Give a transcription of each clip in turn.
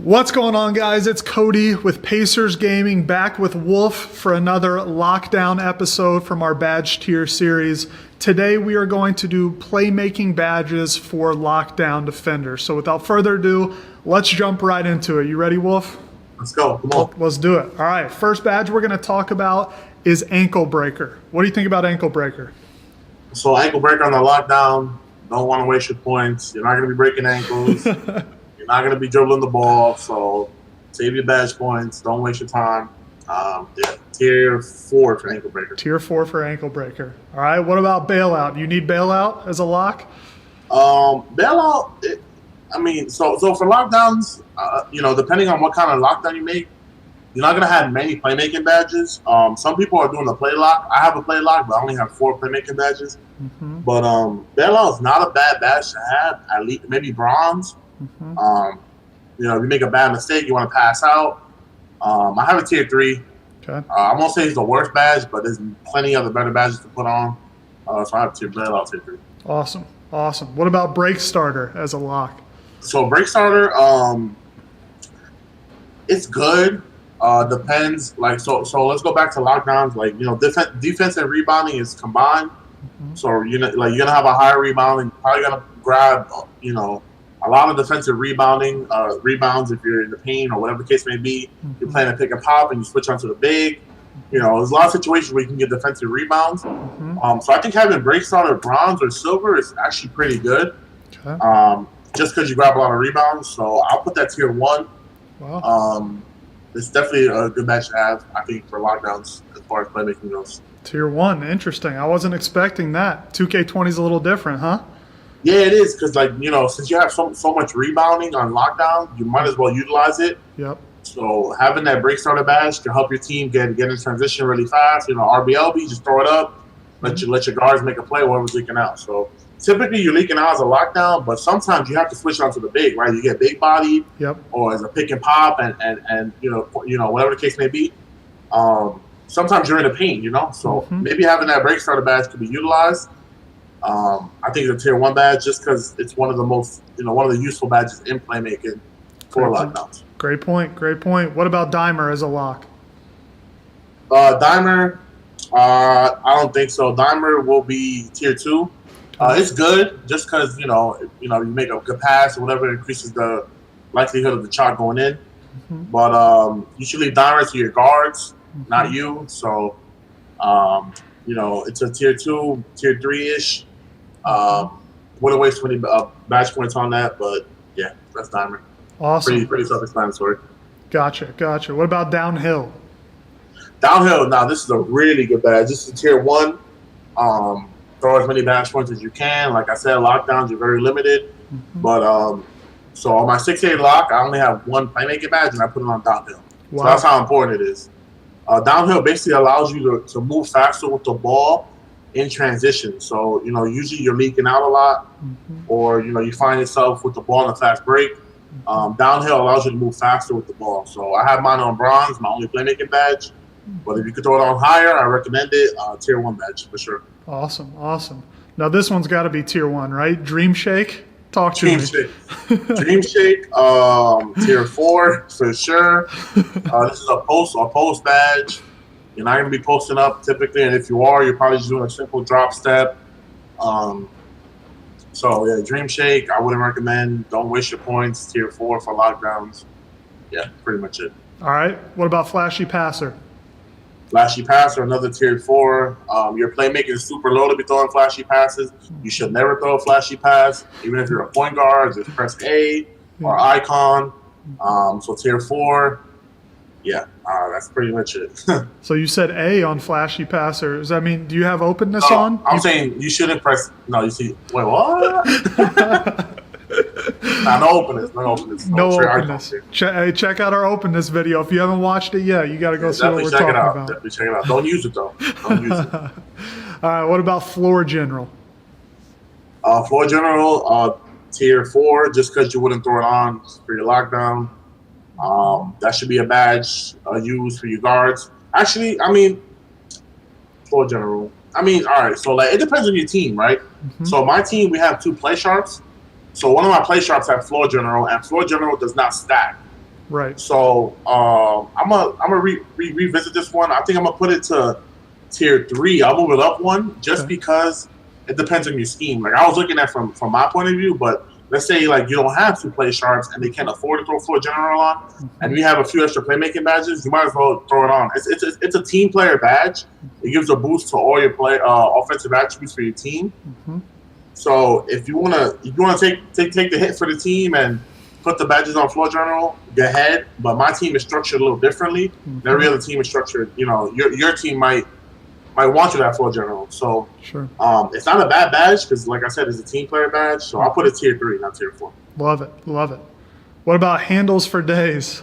What's going on, guys? It's Cody with Pacers Gaming, back with Wolf for another lockdown episode from our badge tier series. Today we are going to do playmaking badges for lockdown defenders. So without further ado, let's jump right into it. You ready, Wolf? Let's go. Come on. Let's do it. All right, first badge we're going to talk about is ankle breaker. What do you think about ankle breaker? So ankle breaker on the lockdown. Don't want to waste your points. You're not going to be breaking ankles. You're not going to be dribbling the ball, so save your badge points. Don't waste your time. Tier 4 for ankle breaker. Tier 4 for ankle breaker. All right, what about bailout? You need bailout as a lock? Bailout, so for lockdowns, depending on what kind of lockdown you make, you're not going to have many playmaking badges. Some people are doing the play lock. I have a play lock, but I only have 4 playmaking badges. Mm-hmm. But bailout is not a bad badge to have, at least maybe bronze. Mm-hmm. If you make a bad mistake, you want to pass out. I have a tier 3. Okay. I won't say it's the worst badge, but there's plenty of the better badges to put on. So I have tier 3. Awesome. What about break starter as a lock? So break starter, it's good. Depends. So let's go back to lockdowns. Defense and rebounding is combined. Mm-hmm. So you're gonna have a higher rebounding. You're probably gonna grab a lot of defensive rebounds if you're in the paint or whatever the case may be. Mm-hmm. You're playing a pick and pop and you switch onto the big. There's a lot of situations where you can get defensive rebounds. Mm-hmm. So I think having break starter bronze or silver is actually pretty good. Okay. Just because you grab a lot of rebounds. So I'll put that tier 1. Wow. It's definitely a good match to have, I think, for lockdowns as far as playmaking goes. Tier 1, interesting. I wasn't expecting that. 2K20 is a little different, huh? Yeah, it is, because since you have so much rebounding on lockdown, you might as well utilize it. Yep. So having that break starter badge can help your team get in transition really fast. RBLB, just throw it up, let your guards make a play, whoever's leaking out. So typically you're leaking out as a lockdown, but sometimes you have to switch onto the big, right? You get big body, Yep. or as a pick and pop, and whatever the case may be. Sometimes you're in the paint, so Mm-hmm. maybe having that break starter badge could be utilized. I think it's a tier 1 badge just because it's one of the most, one of the useful badges in playmaking for lockdowns. Great point. What about Dimer as a lock? Dimer, I don't think so. Dimer will be tier 2. It's good just because, you make a good pass or whatever, increases the likelihood of the shot going in. Mm-hmm. But you should leave Dimer to your guards, not you. So, it's a tier 2, tier 3-ish. Wouldn't waste 20 badge points on that, but yeah, that's Dimer. Awesome. Pretty self-explanatory. Gotcha. What about downhill? Downhill, now this is a really good badge. This is tier 1. Throw as many badge points as you can. Like I said, lockdowns are very limited. Mm-hmm. But so on my 6-8 lock, I only have 1 playmaking badge, and I put it on downhill. Wow. So that's how important it is. Downhill basically allows you to move faster with the ball in transition. So, usually you're leaking out a lot, Mm-hmm. or, you find yourself with the ball in a fast break. Downhill allows you to move faster with the ball. So I have mine on bronze, my only playmaking badge. But if you could throw it on higher, I recommend it. Tier 1 badge for sure. Awesome. Now this one's got to be tier 1, right? Dream Shake? Talk to me. Dream Shake, tier 4 for sure. This is a post badge. You're not going to be posting up typically, and if you are, you're probably just doing a simple drop step. So yeah, Dream Shake, I wouldn't recommend. Don't waste your points. Tier 4 for lockdowns. Yeah, pretty much it. All right. What about Flashy Passer? Flashy passer, another tier 4. Your playmaking is super low to be throwing flashy passes. You should never throw a flashy pass, even if you're a point guard. Just press A or icon. So tier 4. Yeah, that's pretty much it. So you said A on Flashy Passer. Does that mean, do you have openness on? I'm saying you shouldn't press. No, you see. Wait, what? No openness. No openness. Check out our openness video. If you haven't watched it yet, you got to go see what we're talking about. Definitely check it out. Don't use it, though. Don't use it. All right, what about Floor General? Floor General, tier 4, just because you wouldn't throw it on for your lockdown. That should be a badge used for your guards. Actually, Floor General. All right, so it depends on your team, right? Mm-hmm. So my team, we have 2 play sharps. So one of my play sharps have floor general, and floor general does not stack. Right. So I'm gonna revisit this one. I think I'm gonna put it to tier 3. I'll move it up one just Okay. because it depends on your scheme. Like I was looking at from my point of view, but let's say like you don't have to play sharps and they can't afford to throw floor general on, and we have a few extra playmaking badges. You might as well throw it on. It's a team player badge. It gives a boost to all your offensive attributes for your team. Mm-hmm. So if you wanna take the hit for the team and put the badges on floor general, go ahead. But my team is structured a little differently. Mm-hmm. Every other team is structured. You know, your team might want you to have floor general. So Sure. it's not a bad badge because, like I said, it's a team player badge. So I'll put it tier 3, not tier 4. Love it. Love it. What about handles for days?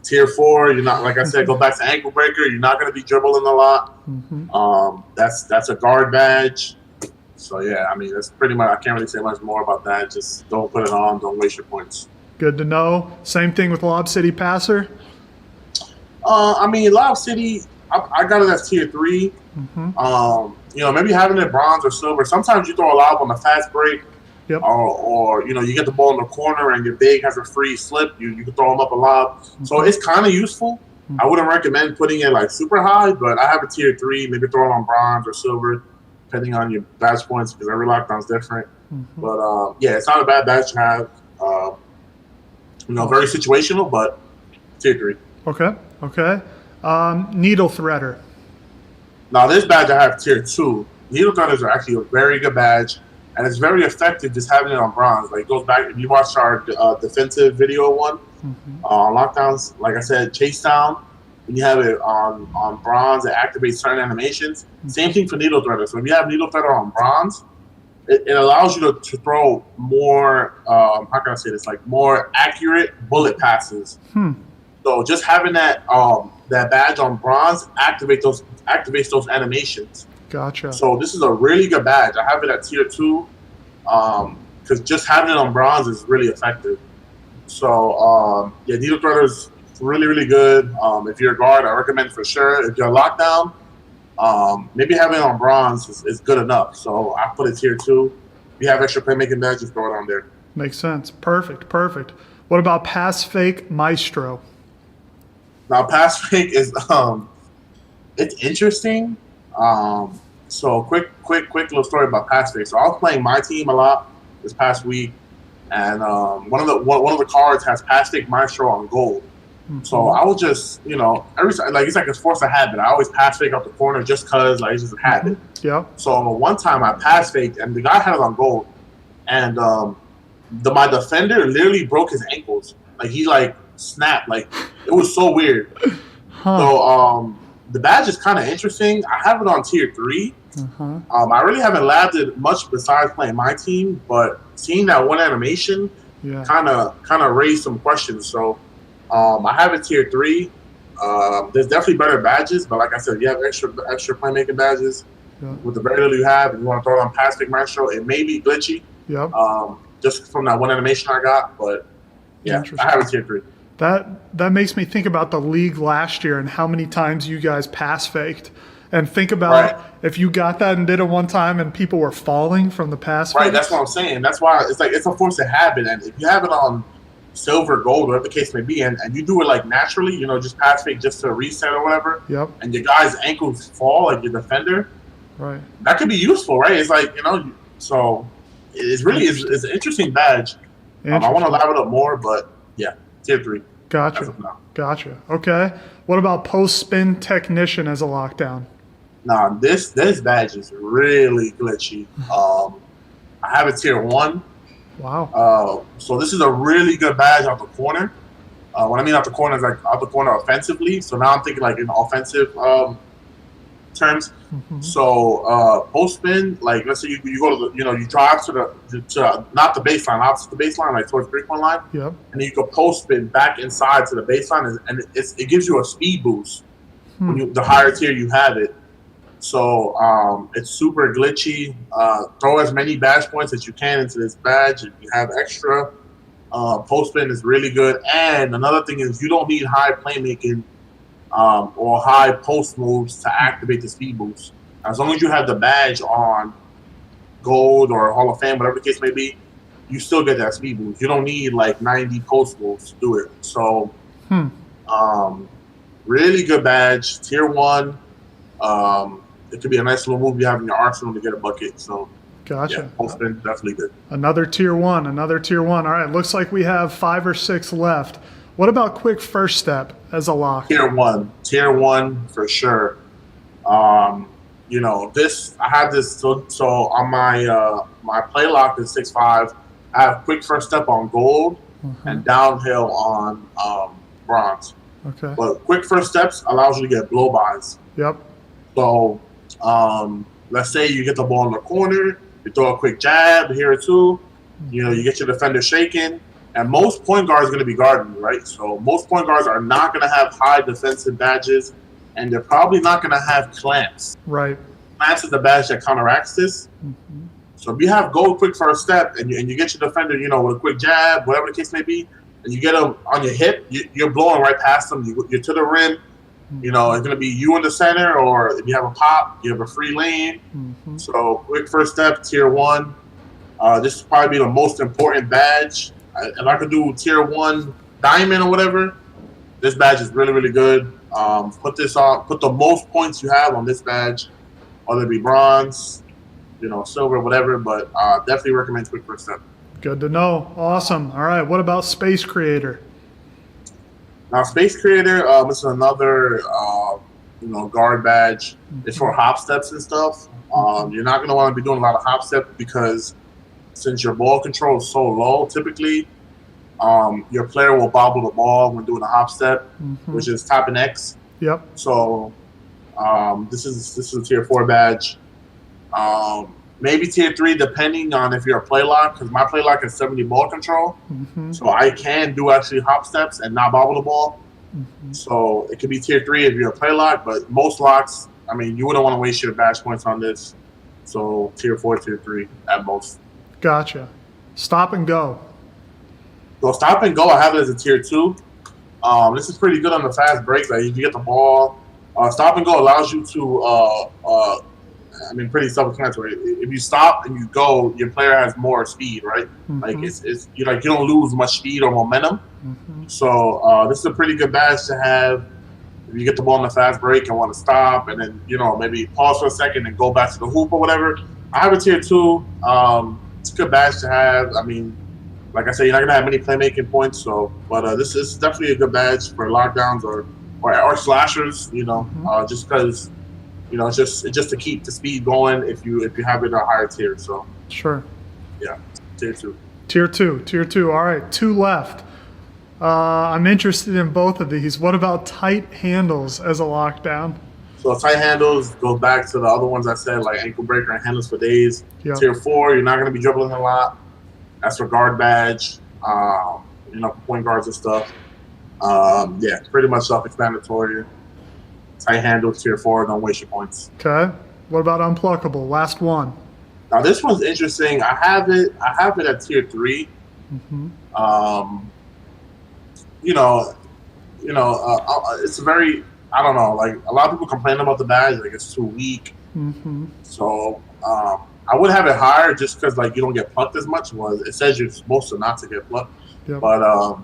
Tier 4, you're not, like I said, go back to ankle breaker. You're not going to be dribbling a lot. Mm-hmm. That's a guard badge. So yeah, I mean that's pretty much. I can't really say much more about that. Just don't put it on. Don't waste your points. Good to know. Same thing with Lob City Passer. I mean, Lob City, I got it as tier 3. Mm-hmm. You know, maybe having it bronze or silver. Sometimes you throw a lob on the fast break, Yep. or you know, you get the ball in the corner and your big has a free slip. You can throw them up a lob. Mm-hmm. So it's kind of useful. Mm-hmm. I wouldn't recommend putting it like super high, but I have a tier 3. Maybe throw it on bronze or silver, depending on your badge points, because every lockdown's different. Mm-hmm. But yeah, it's not a bad badge to have. You know, very situational, but tier 3. Okay. Okay. Needle threader. Now this badge I have tier 2. Needle threaders are actually a very good badge, and it's very effective just having it on bronze. Like it goes back, if you watched our defensive video one on lockdowns, like I said, chase down. When you have it on bronze, it activates certain animations. Same thing for needle threader. So if you have needle threader on bronze, it allows you to throw more, how can I say this, like more accurate bullet passes. So just having that that badge on bronze activates those animations. Gotcha. So this is a really good badge. I have it at tier 2 because just having it on bronze is really effective. So yeah, needle threader is really, really good. If you're a guard, I recommend for sure. If you're lockdown, maybe having it on bronze is good enough. So I put it tier 2. If you have extra playmaking badges, throw it on there. Makes sense. Perfect. Perfect. What about pass fake Maestro? Now pass fake is it's interesting. So quick little story about pass fake. So I was playing my team a lot this past week, and one of the cards has pass fake Maestro on gold. So I was just, you know, every time, like it's like a force of habit. I always pass fake out the corner just cause like it's just a habit. Yeah. So one time I pass faked and the guy had it on gold, and my defender literally broke his ankles. Like he like snapped. Like it was so weird. So the badge is kind of interesting. I have it on tier 3. I really haven't labbed it much besides playing my team, but seeing that one animation kind of raised some questions. So I have it tier 3. There's definitely better badges, but like I said, you have extra playmaking badges. With the very little you have, if you want to throw it on pass fake Maestro, it may be glitchy. Just from that one animation I got, but yeah, I have it tier 3. That makes me think about the league last year and how many times you guys pass faked. And think about if you got that and did it one time and people were falling from the pass Right, fakes. that's what I'm saying. That's why it's like it's a force of habit. And if you have it on silver, gold, whatever the case may be, and you do it like naturally, you know, just pass fake just to reset or whatever, and your guy's ankles fall, like your defender, that could be useful, right? It's like, you know, so it's really it's an interesting badge. I want to lab it up more, but yeah, tier 3. Gotcha. Okay. What about post spin technician as a lockdown? Nah, this badge is really glitchy. I have it tier 1. Wow. So this is a really good badge out the corner. What I mean out the corner is like out the corner offensively. So now I'm thinking like in offensive terms. So post spin, like let's say you go to the, you know, you drive to not the baseline, opposite the baseline, like towards 3-point line. And then you go post spin back inside to the baseline, and it gives you a speed boost when the higher tier you have it. So it's super glitchy. Throw as many badge points as you can into this badge. If you have extra, post spin is really good. And another thing is you don't need high playmaking or high post moves to activate the speed boost. As long as you have the badge on gold or Hall of Fame, whatever the case may be, you still get that speed boost. You don't need like 90 post moves to do it. So Really good badge, tier 1. It could be a nice little move you have in your arsenal to get a bucket. So, Gotcha. yeah, Postman, definitely good. Another tier 1, another tier 1. All right, looks like we have 5 or 6 left. What about quick first step as a lock? Tier 1 for sure. You know, I have this, so on my play lock is 6'5". I have quick first step on gold and downhill on bronze. Okay. But quick first steps allows you to get blow bys. Yep. So let's say you get the ball in the corner, you throw a quick jab here or two, you know, you get your defender shaking, and most point guards are going to be guarding you, right? So most point guards are not going to have high defensive badges, and they're probably not going to have clamps. Right. Clamps is the badge that counteracts this. So if you have gold quick first step and you get your defender, you know, with a quick jab, whatever the case may be, and you get them on your hip, you're blowing right past them. You're to the rim. You know, it's going to be you in the center, or if you have a pop, you have a free lane. So quick first step, tier 1. This is probably the most important badge. If I could do tier 1 diamond or whatever, this badge is really, really good. Put the most points you have on this badge, whether it be bronze, you know, silver, whatever, but definitely recommend quick first step. Good to know. Awesome. All right, what about Space Creator? Now, Space Creator, this is another, you know, guard badge. It's for hop steps and stuff. You're not going to want to be doing a lot of hop steps because since your ball control is so low, typically, your player will bobble the ball when doing a hop step, which is tapping X. Yep. So this is a tier 4 badge. Maybe tier 3 depending on if you're a play lock, because my play lock is 70 ball control. So I can do actually hop steps and not bobble the ball. So it could be tier 3 if you're a play lock, but most locks, I mean, you wouldn't want to waste your badge points on this. So tier 4, tier 3 at most. Gotcha. Stop and go. So stop and go, I have it as a tier 2. This is pretty good on the fast break. Like if you get the ball, stop and go allows you to I mean, pretty self-explanatory. If you stop and you go, your player has more speed, right? Like it's you don't lose much speed or momentum. So this is a pretty good badge to have if you get the ball in the fast break and want to stop, and then maybe pause for a second and go back to the hoop or whatever. I have a tier 2. It's a good badge to have. I mean, like I said, you're not gonna have many playmaking points. So, but this is definitely a good badge for lockdowns or slashers. Just because. It's just to keep the speed going if you have it a higher tier. So sure. Yeah, tier 2. Tier 2. All right, 2 left. I'm interested in both of these. What about tight handles as a lockdown? So tight handles go back to the other ones I said, like ankle breaker and handles for days. Yep. Tier 4, you're not going to be dribbling a lot. That's for guard badge. Point guards and stuff. Yeah, pretty much self-explanatory. Tight handles, tier 4, don't waste your points. Okay. What about unpluckable? Last one. Now this one's interesting. I have it at tier 3. It's a very, I don't know, like a lot of people complain about the badge, like it's too weak. So I would have it higher just because like you don't get plucked as much. Well, it says you're supposed to not to get plucked. Yep. But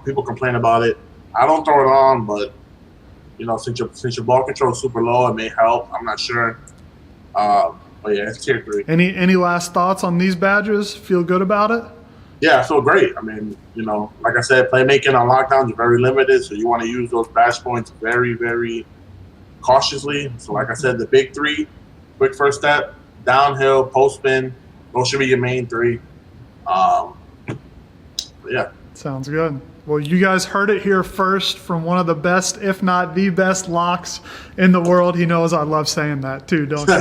people complain about it. I don't throw it on, but since your ball control is super low, it may help. I'm not sure. But yeah, it's tier 3. Any last thoughts on these badges? Feel good about it? Yeah, I feel great. I mean, like I said, playmaking on lockdown is very limited, so you want to use those badge points very, very cautiously. So like I said, the big 3, quick first step, downhill, post spin, those should be your main 3. Yeah. Sounds good. Well, you guys heard it here first from one of the best, if not the best locks in the world. He knows I love saying that too, don't you?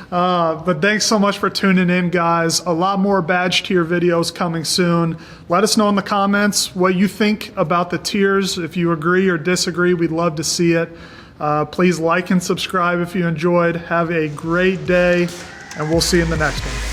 But thanks so much for tuning in, guys. A lot more badge tier videos coming soon. Let us know in the comments what you think about the tiers. If you agree or disagree, we'd love to see it. Please like and subscribe if you enjoyed. Have a great day, and we'll see you in the next one.